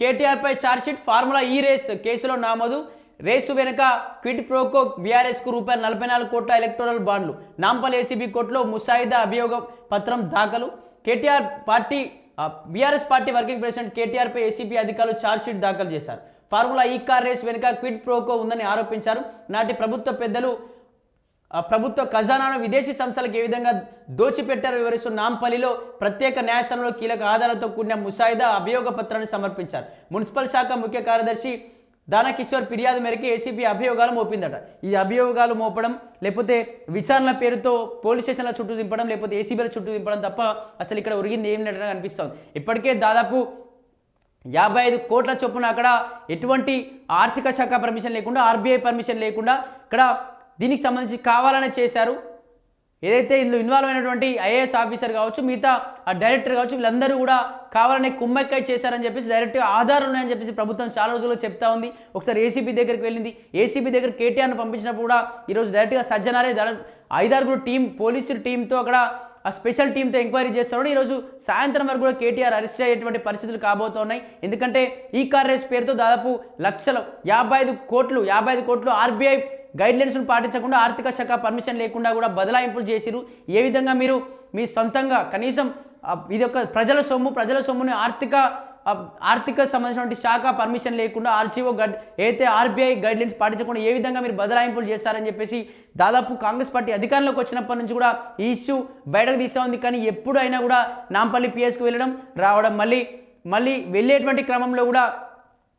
కేటీఆర్పై chargesheet formula ఈ race కేసులో నామోదు race వెనుక క్విడ్ ప్రోకో బీఆర్ఎస్కు రూపాయలు 44 కోట్ల ఎలక్టోరల్ బాండ్లు నాంపల్లి ఏసీబీ కోర్టులో ముసాయిదా అభియోగ పత్రం దాఖలు KTR party BRS party working president కేటీఆర్పై ఏసీబీ అధికారులు ఛార్జ్షీట్ దాఖలు చేశారు. ఫార్ములా ఈ కార్ రేస్ వెనుక క్విడ్ ప్రోకో ఉందని ఆరోపించారు. నాటి ప్రభుత్వ పెద్దలు ప్రభుత్వ ఖజానాను విదేశీ సంస్థలకు ఏ విధంగా దోచిపెట్టారో వివరిస్తూ నాంపల్లిలో ప్రత్యేక న్యాయస్థానంలో కీలక ఆధారాలతో కూడిన ముసాయిదా అభియోగ పత్రాన్ని సమర్పించారు. మున్సిపల్ శాఖ ముఖ్య కార్యదర్శి దానకిషోర్ ఫిర్యాదు మేరకు ఏసీబీ అభియోగాలు మోపిందట. ఈ అభియోగాలు మోపడం లేకపోతే విచారణ పేరుతో పోలీస్ స్టేషన్ల చుట్టూ దింపడం లేకపోతే ఏసీబీల చుట్టూ దింపడం తప్ప అసలు ఇక్కడ ఒరిగింది ఏం లేదని అనిపిస్తుంది. ఇప్పటికే దాదాపు 55 కోట్ల చొప్పున అక్కడ ఎటువంటి ఆర్థిక శాఖ పర్మిషన్ లేకుండా ఆర్బీఐ పర్మిషన్ లేకుండా ఇక్కడ దీనికి సంబంధించి కావాలనే చేశారు. ఏదైతే ఇందులో ఇన్వాల్వ్ అయినటువంటి ఐఏఎస్ ఆఫీసర్ కావచ్చు మిగతా ఆ డైరెక్టర్ కావచ్చు వీళ్ళందరూ కూడా కావాలనే కుమ్మక్కై చేశారని చెప్పేసి డైరెక్ట్గా ఆధారం ఉన్నాయని చెప్పేసి ప్రభుత్వం చాలా రోజుల్లో చెప్తా ఉంది. ఒకసారి ఏసీబీ దగ్గరికి వెళ్ళింది. ఏసీబీ దగ్గర కేటీఆర్ను పంపించినప్పుడు కూడా ఈరోజు డైరెక్ట్గా సజ్జనారే 5-6 టీం పోలీసు టీంతో అక్కడ ఆ స్పెషల్ టీంతో ఎంక్వైరీ చేస్తున్నాడు. ఈరోజు సాయంత్రం వరకు కూడా కేటీఆర్ అరెస్ట్ అయ్యేటువంటి పరిస్థితులు కాబోతున్నాయి. ఎందుకంటే ఈ కార్ రేస్ పేరుతో దాదాపు లక్షలు 55 కోట్లు ఆర్బీఐ గైడ్లైన్స్ను పాటించకుండా ఆర్థిక శాఖ పర్మిషన్ లేకుండా కూడా బదలాయింపులు చేసిరు. ఏ విధంగా మీరు మీ సొంతంగా కనీసం ఇది ఒక ప్రజల సొమ్ముని ఆర్థిక సంబంధించినటువంటి శాఖ పర్మిషన్ లేకుండా ఆర్జీఓ అయితే ఆర్బీఐ గైడ్లైన్స్ పాటించకుండా ఏ విధంగా మీరు బదలాయింపులు చేస్తారని చెప్పేసి దాదాపు కాంగ్రెస్ పార్టీ అధికారంలోకి వచ్చినప్పటి నుంచి కూడా ఈ ఇష్యూ బయటకు తీస్తూ ఉంది. కానీ ఎప్పుడు అయినా కూడా నాంపల్లి పిఎస్కి వెళ్ళడం రావడం మళ్ళీ వెళ్ళేటువంటి క్రమంలో కూడా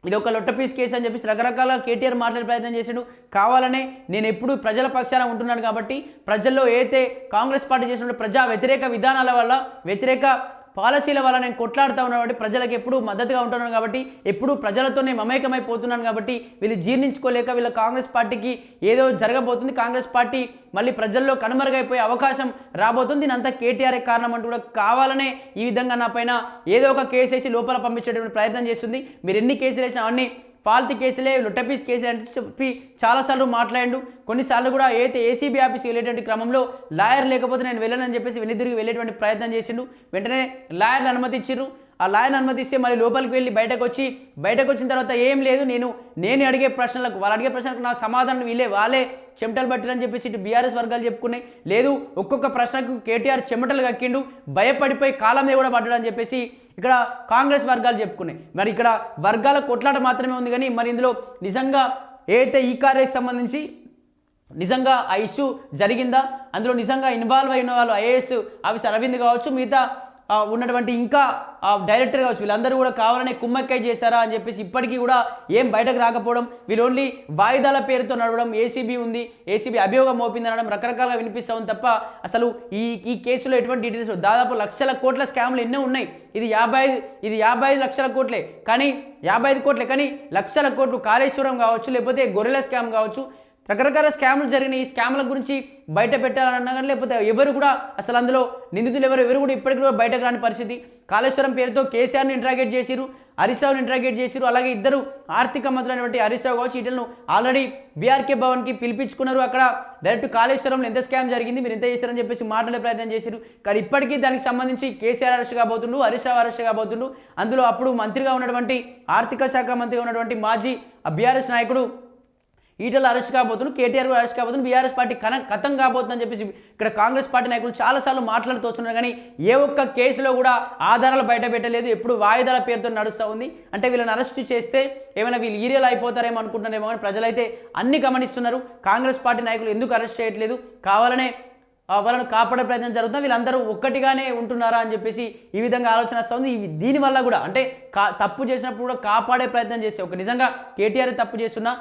ఇది ఒక లొట్టపీస్ కేసు అని చెప్పేసి రకరకాల కేటీఆర్ మాట్లాడే ప్రయత్నం చేసాడు. కావాలనే నేను ఎప్పుడు ప్రజల పక్షాన ఉంటున్నాను కాబట్టి ప్రజల్లో అయితే కాంగ్రెస్ పార్టీ చేసిన ప్రజా వ్యతిరేక విధానాల వల్ల వ్యతిరేక పాలసీల వల్ల నేను కొట్లాడుతూ ఉన్నాను కాబట్టి ప్రజలకు ఎప్పుడు మద్దతుగా ఉంటున్నాను కాబట్టి ఎప్పుడు ప్రజలతోనే మమేకమైపోతున్నాను కాబట్టి వీళ్ళు జీర్ణించుకోలేక వీళ్ళ కాంగ్రెస్ పార్టీకి ఏదో జరగబోతుంది, కాంగ్రెస్ పార్టీ మళ్ళీ ప్రజల్లో కనుమరుగైపోయే అవకాశం రాబోతుంది, దీనంతా కేటీఆర్ఏ కారణం అంటూ కూడా కావాలనే ఈ విధంగా నా పైన ఏదో ఒక కేసు వేసి లోపల పంపించేటువంటి ప్రయత్నం చేస్తుంది. మీరు ఎన్ని కేసులు వేసినా అవన్నీ ఫాల్తీ కేసులే లొట్టపీస్ కేసులే అంటే చెప్పి చాలాసార్లు మాట్లాడాడు. కొన్నిసార్లు కూడా అయితే ఏసీబీ ఆఫీస్కి వెళ్ళేటువంటి క్రమంలో లాయర్ లేకపోతే నేను వెళ్ళనని చెప్పేసి వెనుదిరిగి వెళ్ళేటువంటి ప్రయత్నం చేసిండు. వెంటనే లాయర్ని అనుమతించారు. ఆ లాయర్ని అనుమతిస్తే మళ్ళీ లోపలికి వెళ్ళి బయటకు వచ్చిన తర్వాత ఏం లేదు నేను అడిగే ప్రశ్నలకు వాళ్ళు అడిగే ప్రశ్నలకు నా సమాధానం వాళ్ళే చెమటలు పట్టిరని చెప్పేసి ఇటు బీఆర్ఎస్ వర్గాలు చెప్పుకున్నాయి. లేదు ఒక్కొక్క ప్రశ్నకు కేటీఆర్ చెమటలు కక్కిండు, భయపడిపోయి కాలం మీద కూడా పడ్డాడని చెప్పేసి ఇక్కడ కాంగ్రెస్ వర్గాలు చెప్పుకున్నాయి. మరి ఇక్కడ వర్గాల కొట్లాట మాత్రమే ఉంది కానీ మరి ఇందులో నిజంగా ఏదైతే ఈ కార్యకు సంబంధించి నిజంగా ఆ ఇష్యూ జరిగిందా, అందులో నిజంగా ఇన్వాల్వ్ అయిన వాళ్ళు ఐఏఎస్ ఆఫీసర్ అరవింద్ కావచ్చు మిగతా ఉన్నటువంటి ఇంకా డైరెక్టర్ కావచ్చు వీళ్ళందరూ కూడా కావాలనే కుమ్మక్కై చేశారా అని చెప్పేసి ఇప్పటికీ కూడా ఏం బయటకు రాకపోవడం, వీళ్ళు ఓన్లీ వాయిదాల పేరుతో నడవడం, ఏసీబీ ఉంది ఏసీబీ అభియోగం మోపింది అనడం రకరకాలుగా వినిపిస్తూ ఉంది తప్ప అసలు ఈ కేసులో ఎటువంటి డీటెయిల్స్ దాదాపు లక్షల కోట్ల స్కామ్లు ఎన్నో ఉన్నాయి. ఇది 55 లక్షల కోట్లే కానీ 55 కోట్లే కానీ లక్షల కోట్లు కాళేశ్వరం కావచ్చు లేకపోతే గొర్రెల స్కామ్ కావచ్చు రకరకాల స్కామ్లు జరిగిన ఈ స్కామ్ల గురించి బయట పెట్టాలన్నా కానీ లేకపోతే ఎవరు కూడా అసలు అందులో నిందితులు ఎవరు కూడా ఇప్పటికీ కూడా బయటకు రాని పరిస్థితి. కాళేశ్వరం పేరుతో కేసీఆర్ని ఇంట్రాగేట్ చేసిరు, హరీష్ రావుని ఇంట్రాగేట్ చేసిరు. అలాగే ఇద్దరు ఆర్థిక మంత్రులైనటువంటి హరీష్ రావు కావచ్చు వీటిలను ఆల్రెడీ బీఆర్కే భవన్కి పిలిపించుకున్నారు. అక్కడ డైరెక్ట్ కాళేశ్వరంలో ఎంత స్కామ్ జరిగింది మీరు ఎంత చేశారని చెప్పేసి మాట్లాడే ప్రయత్నం చేశారు. కానీ ఇప్పటికీ దానికి సంబంధించి కేసీఆర్ అరెస్ట్ కాబోతుండు, హరీష్ రావు అరెస్ట్ కాబోతుండు. అందులో అప్పుడు మంత్రిగా ఉన్నటువంటి ఆర్థిక శాఖ మంత్రిగా ఉన్నటువంటి మాజీ బీఆర్ఎస్ నాయకుడు ఈటల అరెస్ట్ కాబోతున్నారు, కేటీఆర్ కూడా అరెస్ట్ కాబోతున్నారు, బీఆర్ఎస్ పార్టీ కథం కాబోతుందని చెప్పేసి ఇక్కడ కాంగ్రెస్ పార్టీ నాయకులు చాలాసార్లు మాట్లాడుతూ వస్తున్నారు. కానీ ఏ ఒక్క కేసులో కూడా ఆధారాలు బయట పెట్టలేదు, ఎప్పుడు వాయిదాల పేరుతో నడుస్తూ ఉంది. అంటే వీళ్ళని అరెస్ట్ చేస్తే ఏమైనా వీళ్ళు ఈరియల్ అయిపోతారేమో అనుకుంటున్నారేమో కానీ ప్రజలైతే అన్ని గమనిస్తున్నారు. కాంగ్రెస్ పార్టీ నాయకులు ఎందుకు అరెస్ట్ చేయట్లేదు, కావాలనే వాళ్ళను కాపాడే ప్రయత్నం జరుగుతుంది, వీళ్ళందరూ ఒక్కటిగానే ఉంటున్నారా అని చెప్పేసి ఈ విధంగా ఆలోచన వస్తుంది. దీనివల్ల కూడా అంటే తప్పు చేసినప్పుడు కూడా కాపాడే ప్రయత్నం చేస్తే ఒక నిజంగా కేటీఆర్ తప్పు చేస్తున్నా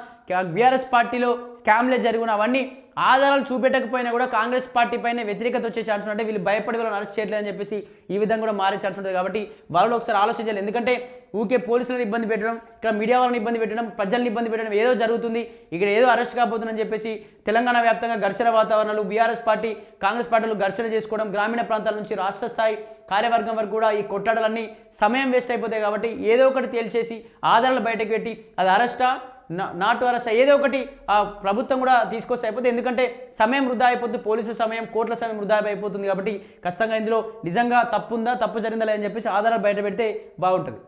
బీఆర్ఎస్ పార్టీలో స్కామ్లే జరిగిన అవన్నీ ఆధారాలు చూపెట్టకపోయినా కూడా కాంగ్రెస్ పార్టీ పైన వ్యతిరేకత వచ్చే ఛాన్స్ ఉంటే వీళ్ళు భయపడి వాళ్ళని అరెస్ట్ చేయట్లేదని చెప్పేసి ఈ విధంగా కూడా మారే ఛాన్స్ ఉంటుంది. కాబట్టి వాళ్ళు ఒకసారి ఆలోచించాలి. ఎందుకంటే ఊకే పోలీసులను ఇబ్బంది పెట్టడం, ఇక్కడ మీడియా వాళ్ళని ఇబ్బంది పెట్టడం, ప్రజల్ని ఇబ్బంది పెట్టడం ఏదో జరుగుతుంది, ఇక్కడ ఏదో అరెస్ట్ కాబోతుందని చెప్పేసి తెలంగాణ వ్యాప్తంగా ఘర్షణ వాతావరణాలు బీఆర్ఎస్ పార్టీ కాంగ్రెస్ పార్టీలు ఘర్షణ చేసుకోవడం, గ్రామీణ ప్రాంతాల నుంచి రాష్ట్ర స్థాయి కార్యవర్గం వరకు కూడా ఈ కొట్టాడలన్నీ సమయం వేస్ట్ అయిపోతాయి. కాబట్టి ఏదో ఒకటి తేల్చేసి ఆధారాలు బయటకు పెట్టి అది అరెస్టా నాటు అరెస్ట్ ఏదో ఒకటి ప్రభుత్వం కూడా తీసుకొస్తే అయిపోతుంది. ఎందుకంటే సమయం వృధా అయిపోతుంది, పోలీసు సమయం కోర్టుల సమయం వృధా అయిపోతుంది. కాబట్టి ఖచ్చితంగా ఇందులో నిజంగా తప్పు ఉందా తప్పు జరిగిందా అని చెప్పేసి ఆధారాలు బయట పెడితే బాగుంటుంది.